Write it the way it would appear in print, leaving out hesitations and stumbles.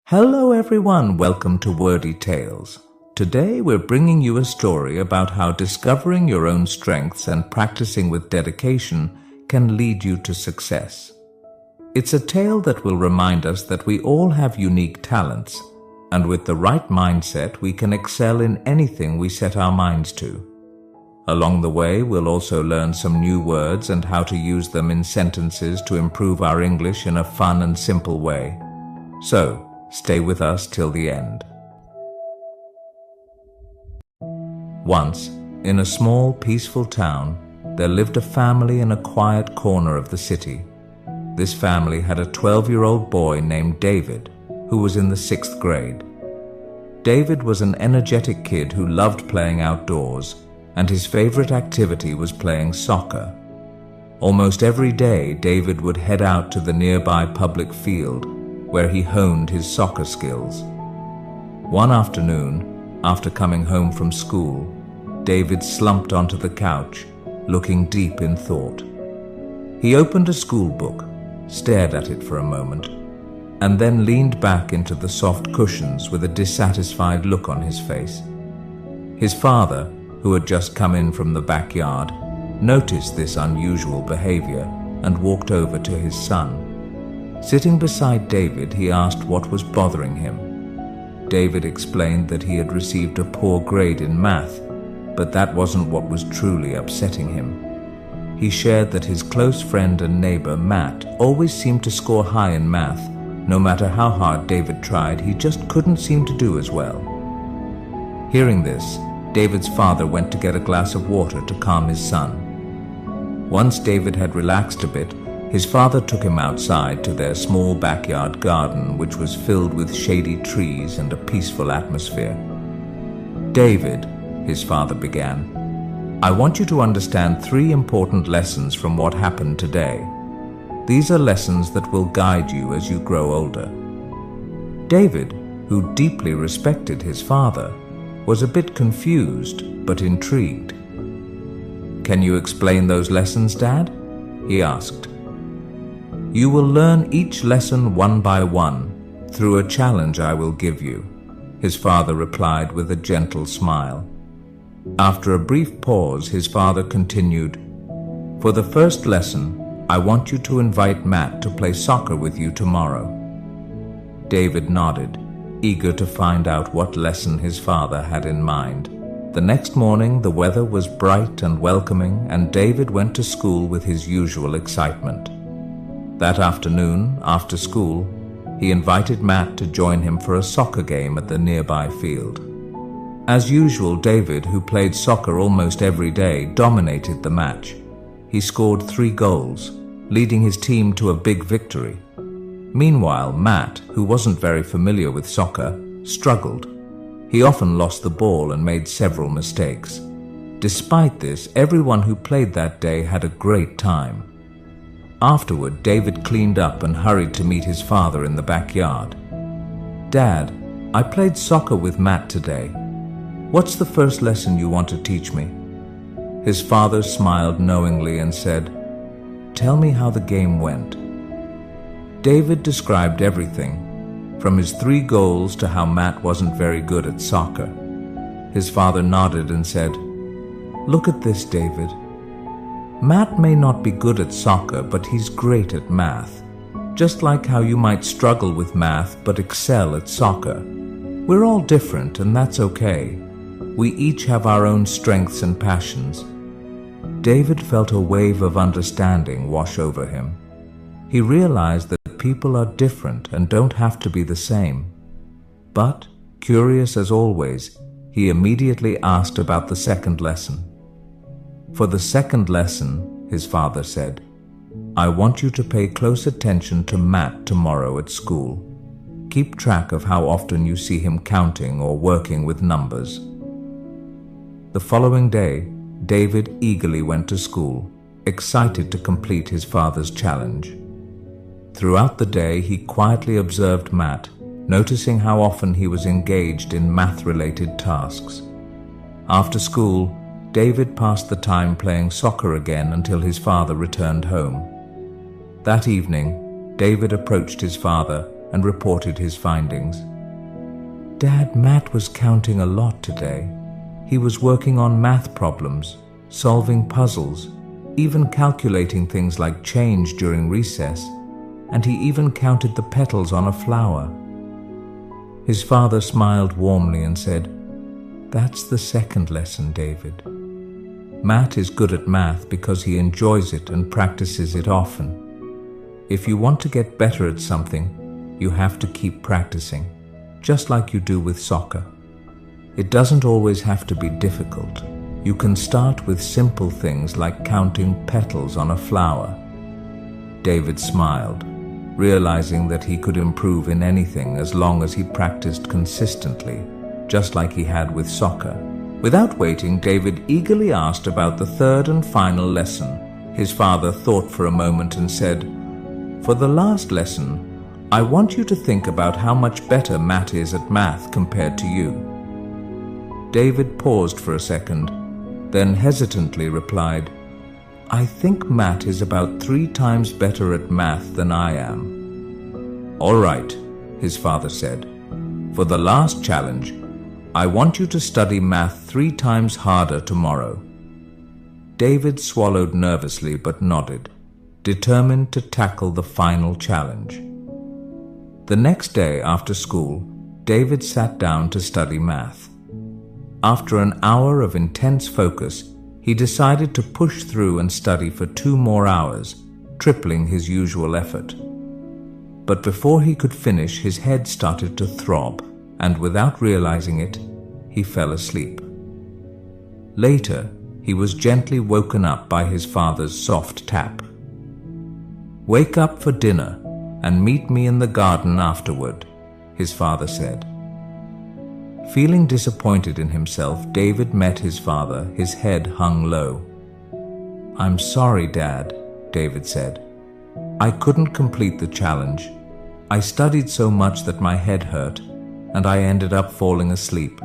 Hello everyone, welcome to Wordy Tales. Today we're bringing you a story about how discovering your own strengths and practicing with dedication can lead you to success. It's a tale that will remind us that we all have unique talents, and with the right mindset we can excel in anything we set our minds to. Along the way, we'll also learn some new words and how to use them in sentences to improve our English in a fun and simple way. So, stay with us till the end. Once, in a small, peaceful town, there lived a family in a quiet corner of the city. This family had a 12-year-old boy named David, who was in the 6th grade. David was an energetic kid who loved playing outdoors, and his favorite activity was playing soccer. Almost every day, David would head out to the nearby public field, where he honed his soccer skills. One afternoon, after coming home from school, David slumped onto the couch, looking deep in thought. He opened a school book, stared at it for a moment, and then leaned back into the soft cushions with a dissatisfied look on his face. His father, who had just come in from the backyard, noticed this unusual behavior and walked over to his son. Sitting beside David, he asked what was bothering him. David explained that he had received a poor grade in math, but that wasn't what was truly upsetting him. He shared that his close friend and neighbor, Matt, always seemed to score high in math. No matter how hard David tried, he just couldn't seem to do as well. Hearing this, David's father went to get a glass of water to calm his son. Once David had relaxed a bit, his father took him outside to their small backyard garden, which was filled with shady trees and a peaceful atmosphere. "David," his father began, "I want you to understand 3 important lessons from what happened today. These are lessons that will guide you as you grow older." David, who deeply respected his father, was a bit confused but intrigued. "Can you explain those lessons, Dad?" he asked. "You will learn each lesson one by one, through a challenge I will give you," his father replied with a gentle smile. After a brief pause, his father continued, "For the first lesson, I want you to invite Matt to play soccer with you tomorrow." David nodded, eager to find out what lesson his father had in mind. The next morning, the weather was bright and welcoming, and David went to school with his usual excitement. That afternoon, after school, he invited Matt to join him for a soccer game at the nearby field. As usual, David, who played soccer almost every day, dominated the match. He scored 3 goals, leading his team to a big victory. Meanwhile, Matt, who wasn't very familiar with soccer, struggled. He often lost the ball and made several mistakes. Despite this, everyone who played that day had a great time. Afterward, David cleaned up and hurried to meet his father in the backyard. "Dad, I played soccer with Matt today. What's the first lesson you want to teach me?" His father smiled knowingly and said, "Tell me how the game went." David described everything, from his 3 goals to how Matt wasn't very good at soccer. His father nodded and said, "Look at this, David. Matt may not be good at soccer, but he's great at math. Just like how you might struggle with math but excel at soccer. We're all different, and that's okay. We each have our own strengths and passions." David felt a wave of understanding wash over him. He realized that people are different and don't have to be the same. But, curious as always, he immediately asked about the second lesson. "For the second lesson," his father said, "I want you to pay close attention to Matt tomorrow at school. Keep track of how often you see him counting or working with numbers." The following day, David eagerly went to school, excited to complete his father's challenge. Throughout the day, he quietly observed Matt, noticing how often he was engaged in math-related tasks. After school, David passed the time playing soccer again until his father returned home. That evening, David approached his father and reported his findings. "Dad, Matt was counting a lot today. He was working on math problems, solving puzzles, even calculating things like change during recess, and he even counted the petals on a flower." His father smiled warmly and said, "That's the second lesson, David. Matt is good at math because he enjoys it and practices it often. If you want to get better at something, you have to keep practicing, just like you do with soccer. It doesn't always have to be difficult. You can start with simple things like counting petals on a flower." David smiled, realizing that he could improve in anything as long as he practiced consistently, just like he had with soccer. Without waiting, David eagerly asked about the third and final lesson. His father thought for a moment and said, "For the last lesson, I want you to think about how much better Matt is at math compared to you." David paused for a second, then hesitantly replied, "I think Matt is about 3 times better at math than I am." "All right," his father said. "For the last challenge, I want you to study math 3 times harder tomorrow." David swallowed nervously but nodded, determined to tackle the final challenge. The next day after school, David sat down to study math. After an hour of intense focus, he decided to push through and study for 2 more hours, tripling his usual effort. But before he could finish, his head started to throb, and without realizing it, he fell asleep. Later, he was gently woken up by his father's soft tap. "Wake up for dinner and meet me in the garden afterward," his father said. Feeling disappointed in himself, David met his father, his head hung low. "I'm sorry, Dad," David said. "I couldn't complete the challenge. I studied so much that my head hurt, and I ended up falling asleep."